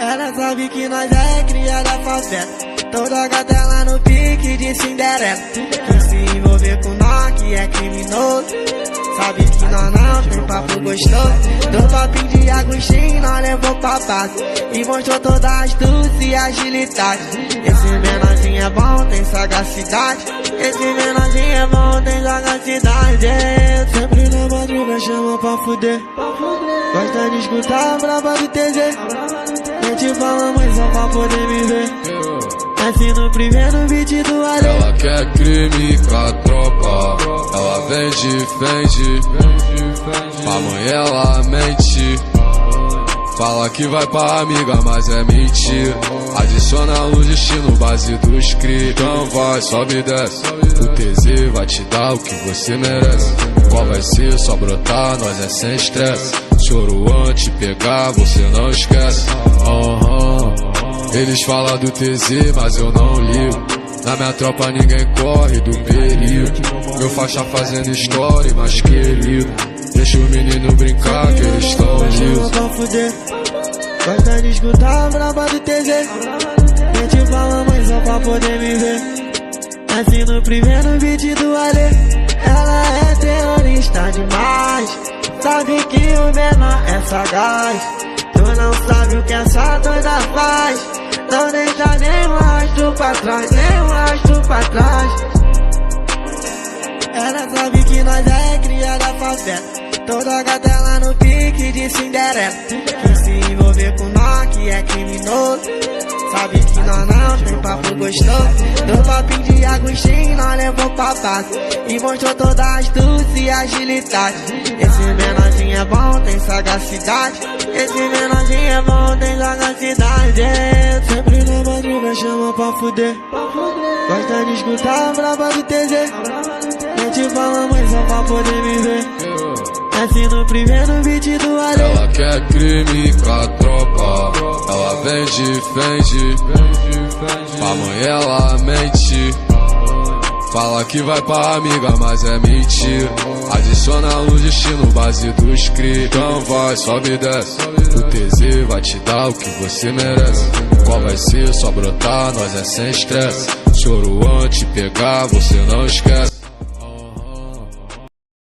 Ela sabe que nós é cria da favela. Toda gata ela no pique de Cinderela. Que se envolver com nós que é criminoso. Sabe que nós não tem papo gostoso. Dou topinho de Agostinho, nós levou pra base. E mostrou toda a astúcia e agilidade. Esse menorzinho é bom, tem sagacidade. Esse menorzinho é bom, tem sagacidade. Eu sempre na madruga chama pra fuder. Gosta de escutar a braba do TZ. Mente fala mãe só pra poder me ver. Assim no primeiro beat do Ale. Ela quer crime com a tropa. Ela vende, pra mãe ela mente. Fala que vai pra amiga, mas é mentira. Adiciona o destino, base dos cri. Então vai, sobe e desce. O TZ vai te dar o que você merece. Qual vai ser? Só brotar, nós é sem estresse. Choro antes de pegar, você não esquece. Eles falam do TZ, mas eu não ligo. Na minha tropa ninguém corre do perigo. Meu faixa fazendo história, mais querido. Deixa os meninos brincar que eles estão lisos. Gosta de escutar a braba do TZ. Mente fala mãe só pra poder me ver. Assim no primeiro beat do Ale. Ela é terrorista demais. Sabe que o menor é sagaz. Tu não sabe o que essa doida faz. Não deixa nem um rastro pra trás, nem um rastro pra trás. Ela sabe que nós é cria da favela. Toda gata ela no pique de Cinderela. Que se envolver com nós que é criminoso. Sabe que nós não tem papo gostoso. Dou topinho de Agostinho, nós levou pra base. E mostrou toda a astúcia e agilidade. Esse menorzinho é bom, tem sagacidade. Esse menorzinho é bom, tem sagacidade. Sempre na madruga chama pra fuder. Gosta de escutar a braba do TZ. Mente fala mãe só pra poder me ver. Assim no primeiro beat do Ale. Ela quer crime com a tropa. Ela vende, pra mãe ela mente. Fala que vai pra amiga, mas é mentira. Adiciona o destino, base dos cri. Então vai, sobe e desce. O TZ vai te dar o que você merece. Qual vai ser? Só brotar, nós é sem estresse. Choro antes de pegar, você não esquece.